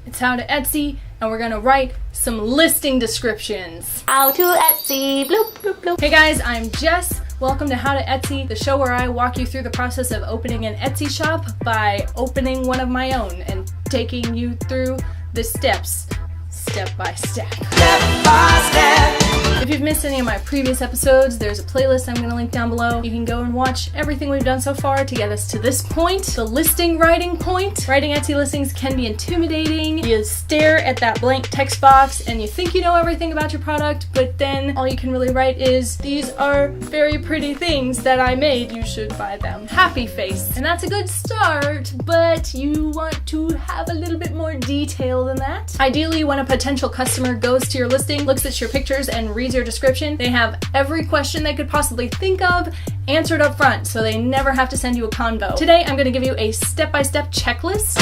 It's How to Etsy, and we're gonna write some listing descriptions. How to Etsy, bloop, bloop, bloop. Hey guys, I'm Jess. Welcome to How to Etsy, the show where I walk you through the process of opening an Etsy shop by opening one of my own and taking you through the steps, step by step. Step by step. If you've missed any of my previous episodes, there's a playlist I'm going to link down below. You can go and watch everything we've done so far to get us to this point, the listing writing point. Writing Etsy listings can be intimidating. You stare at that blank text box and you think you know everything about your product, but then all you can really write is, these are very pretty things that I made, you should buy them. Happy face. And that's a good start, but you want to have a little bit more detail than that. Ideally, when a potential customer goes to your listing, looks at your pictures, and reads your description, they have every question they could possibly think of answered up front, so they never have to send you a convo. Today, I'm going to give you a step-by-step checklist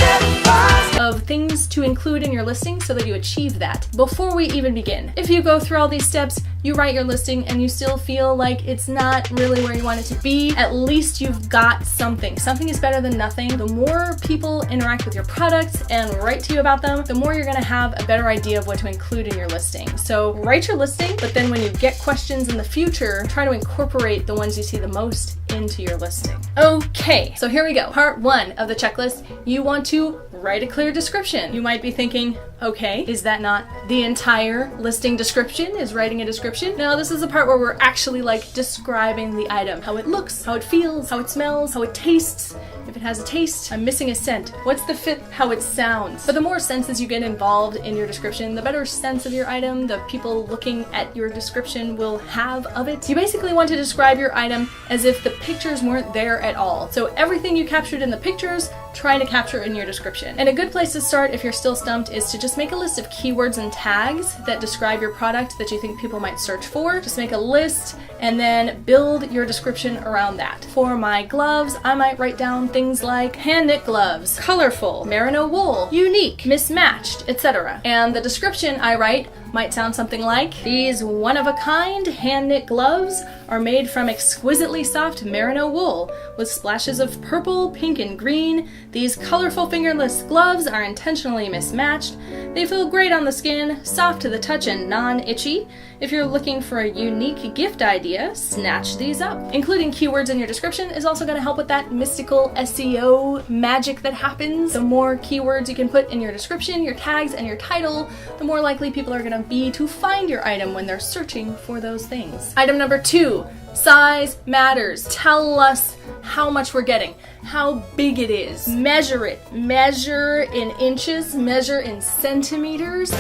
of things to include in your listing so that you achieve that. Before we even begin, if you go through all these steps, you write your listing and you still feel like it's not really where you want it to be, at least you've got something. Something is better than nothing. The more people interact with your products and write to you about them, the more you're going to have a better idea of what to include in your listing. So write your listing, but then when you get questions in the future, try to incorporate the ones you see the most into your listing. Okay, so here we go. Part 1 of the checklist. You want to write a clear description. You might be thinking, okay, is that not the entire listing description? Is writing a description? No, this is the part where we're actually like describing the item. How it looks, how it feels, how it smells, how it tastes. If it has a taste, I'm missing a scent. What's the fit? How it sounds. But the more senses you get involved in your description, the better sense of your item the people looking at your description will have of it. You basically want to describe your item as if the pictures weren't there at all. So everything you captured in the pictures, try to capture in your description. And a good place to start if you're still stumped is to just make a list of keywords and tags that describe your product that you think people might search for. Just make a list and then build your description around that. For my gloves, I might write down things like hand knit gloves, colorful, merino wool, unique, mismatched, etc. And the description I write might sound something like, these one-of-a-kind hand-knit gloves are made from exquisitely soft merino wool with splashes of purple, pink, and green. These colorful fingerless gloves are intentionally mismatched. They feel great on the skin, soft to the touch, and non-itchy. If you're looking for a unique gift idea, snatch these up. Including keywords in your description is also going to help with that mystical SEO magic that happens. The more keywords you can put in your description, your tags, and your title, the more likely people are going to be to find your item when they're searching for those things. Item number 2, size matters. Tell us how much we're getting, how big it is. Measure it. Measure in inches, measure in centimeters.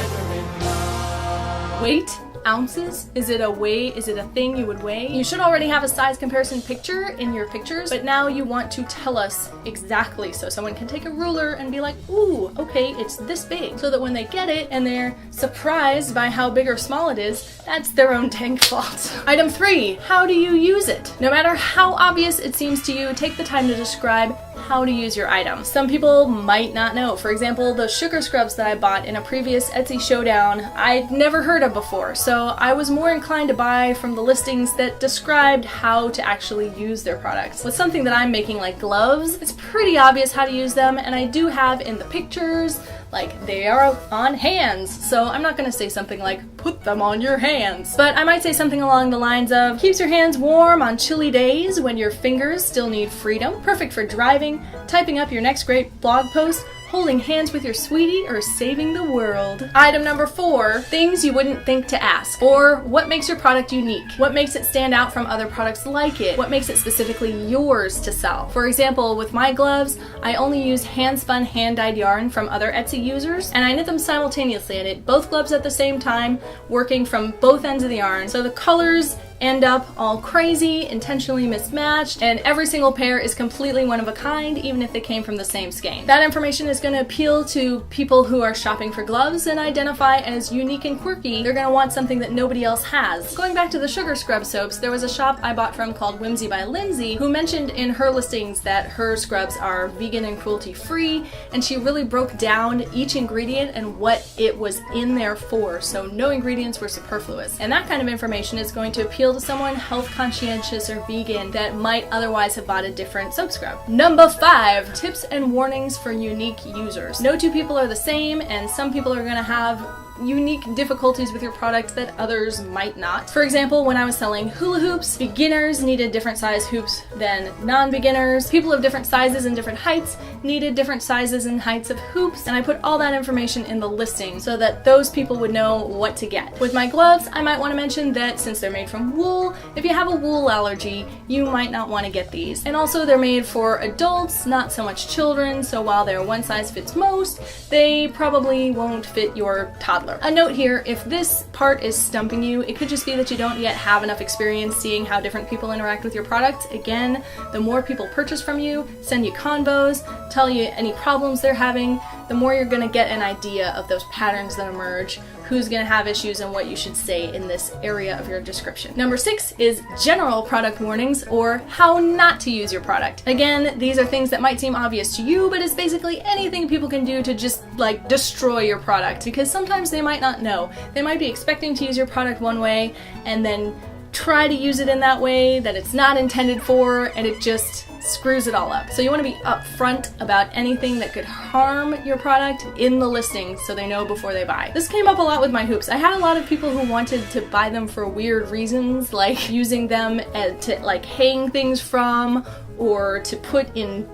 Weight? Ounces? Is it a thing you would weigh? You should already have a size comparison picture in your pictures, but now you want to tell us exactly so someone can take a ruler and be like, ooh, okay, it's this big. So that when they get it and they're surprised by how big or small it is, that's their own dang fault. Item 3, how do you use it? No matter how obvious it seems to you, take the time to describe how to use your item. Some people might not know. For example, the sugar scrubs that I bought in a previous Etsy showdown, I'd never heard of before, so I was more inclined to buy from the listings that described how to actually use their products. With something that I'm making like gloves, it's pretty obvious how to use them, and I do have in the pictures, like, they are on hands, so I'm not gonna say something like, put them on your hands. But I might say something along the lines of, keeps your hands warm on chilly days when your fingers still need freedom, perfect for driving, typing up your next great blog post, holding hands with your sweetie, or saving the world. Item number 4, things you wouldn't think to ask. Or what makes your product unique? What makes it stand out from other products like it? What makes it specifically yours to sell? For example, with my gloves, I only use hand-spun, hand-dyed yarn from other Etsy users, and I knit them simultaneously. I knit both gloves at the same time, working from both ends of the yarn. So the colors end up all crazy, intentionally mismatched, and every single pair is completely one of a kind, even if they came from the same skein. That information is going to appeal to people who are shopping for gloves and identify as unique and quirky. They're going to want something that nobody else has. Going back to the sugar scrub soaps, there was a shop I bought from called Whimsy by Lindsay, who mentioned in her listings that her scrubs are vegan and cruelty-free, and she really broke down each ingredient and what it was in there for, so no ingredients were superfluous. And that kind of information is going to appeal appeal to someone health conscientious or vegan that might otherwise have bought a different soap scrub. Number 5, tips and warnings for unique users. No two people are the same, and some people are gonna have unique difficulties with your product that others might not. For example, when I was selling hula hoops, beginners needed different size hoops than non-beginners. People of different sizes and different heights needed different sizes and heights of hoops, and I put all that information in the listing so that those people would know what to get. With my gloves, I might want to mention that since they're made from wool, if you have a wool allergy, you might not want to get these. And also they're made for adults, not so much children, so while they're one size fits most, they probably won't fit your toddler. A note here, if this part is stumping you, it could just be that you don't yet have enough experience seeing how different people interact with your product. Again, the more people purchase from you, send you convos, tell you any problems they're having, the more you're going to get an idea of those patterns that emerge, who's going to have issues, and what you should say in this area of your description. Number 6 is general product warnings, or how not to use your product. Again, these are things that might seem obvious to you, but it's basically anything people can do to just like destroy your product, because sometimes they might not know. They might be expecting to use your product one way and then try to use it in that way that it's not intended for, and it just screws it all up. So you want to be upfront about anything that could harm your product in the listing so they know before they buy. This came up a lot with my hoops. I had a lot of people who wanted to buy them for weird reasons, like using them to like hang things from, or to put in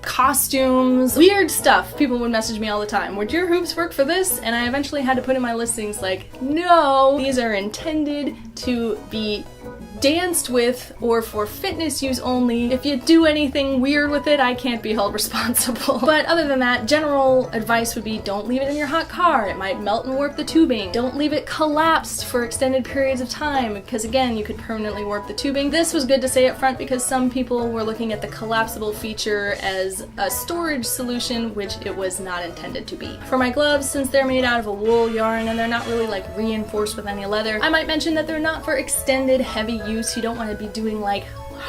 costumes, weird stuff. People would message me all the time, would your hoops work for this? And I eventually had to put in my listings like, no, these are intended to be danced with or for fitness use only. If you do anything weird with it, I can't be held responsible. But other than that, general advice would be don't leave it in your hot car. It might melt and warp the tubing. Don't leave it collapsed for extended periods of time, because again, you could permanently warp the tubing. This was good to say up front because some people were looking at the collapsible feature as a storage solution, which it was not intended to be. For my gloves, since they're made out of a wool yarn and they're not really like reinforced with any leather, I might mention that they're not for extended heavy use. You don't want to be doing like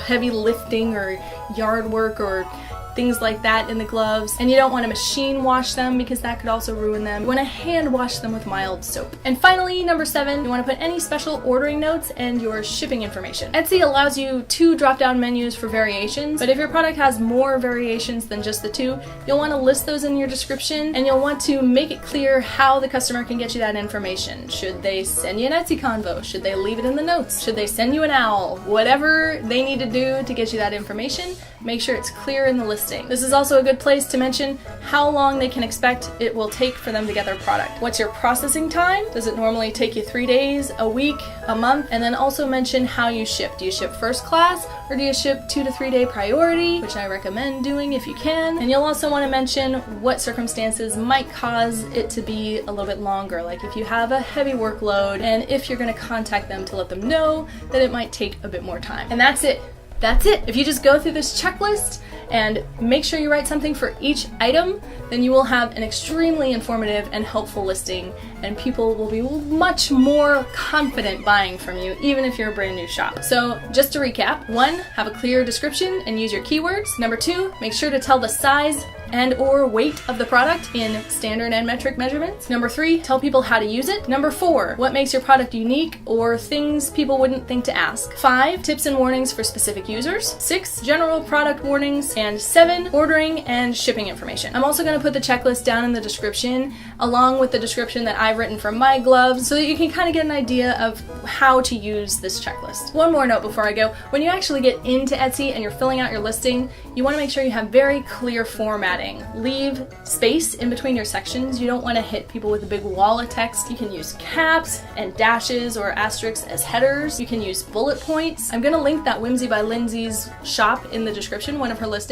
heavy lifting or yard work or things like that in the gloves, and you don't want to machine wash them because that could also ruin them. You want to hand wash them with mild soap. And finally, number 7, you want to put any special ordering notes and your shipping information. Etsy allows you 2 drop-down menus for variations, but if your product has more variations than just the 2, you'll want to list those in your description, and you'll want to make it clear how the customer can get you that information. Should they send you an Etsy convo? Should they leave it in the notes? Should they send you an owl? Whatever they need to do to get you that information, make sure it's clear in the listing. This is also a good place to mention how long they can expect it will take for them to get their product. What's your processing time? Does it normally take you 3 days, a week, a month? And then also mention how you ship. Do you ship first class, or do you ship 2 to 3 day priority, which I recommend doing if you can? And you'll also want to mention what circumstances might cause it to be a little bit longer, like if you have a heavy workload and if you're going to contact them to let them know that it might take a bit more time. And that's it. That's it. If you just go through this checklist and make sure you write something for each item, then you will have an extremely informative and helpful listing, and people will be much more confident buying from you, even if you're a brand new shop. So just to recap, 1, have a clear description and use your keywords. Number 2, make sure to tell the size and or weight of the product in standard and metric measurements. Number 3, tell people how to use it. Number 4, what makes your product unique or things people wouldn't think to ask. 5, tips and warnings for specific users. 6, general product warnings. And 7, ordering and shipping information. I'm also going to put the checklist down in the description, along with the description that I've written for my gloves, so that you can kind of get an idea of how to use this checklist. One more note before I go. When you actually get into Etsy and you're filling out your listing, you want to make sure you have very clear formatting. Leave space in between your sections. You don't want to hit people with a big wall of text. You can use caps and dashes or asterisks as headers. You can use bullet points. I'm going to link that Whimsy by Lindsay's shop in the description, one of her listings,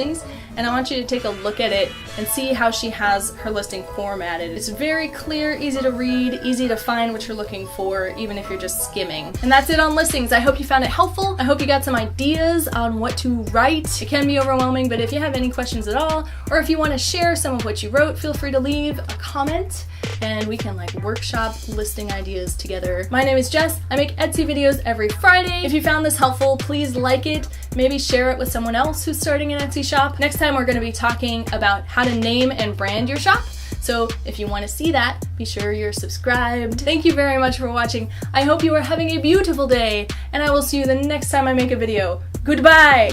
and I want you to take a look at it and see how she has her listing formatted. It's very clear, easy to read, easy to find what you're looking for, even if you're just skimming. And that's it on listings. I hope you found it helpful. I hope you got some ideas on what to write. It can be overwhelming, but if you have any questions at all, or if you want to share some of what you wrote, feel free to leave a comment and we can like workshop listing ideas together. My name is Jess. I make Etsy videos every Friday. If you found this helpful, please like it. Maybe share it with someone else who's starting an Etsy shop. Next time we're going to be talking about how to name and brand your shop. So if you want to see that, be sure you're subscribed. Thank you very much for watching. I hope you are having a beautiful day, and I will see you the next time I make a video. Goodbye!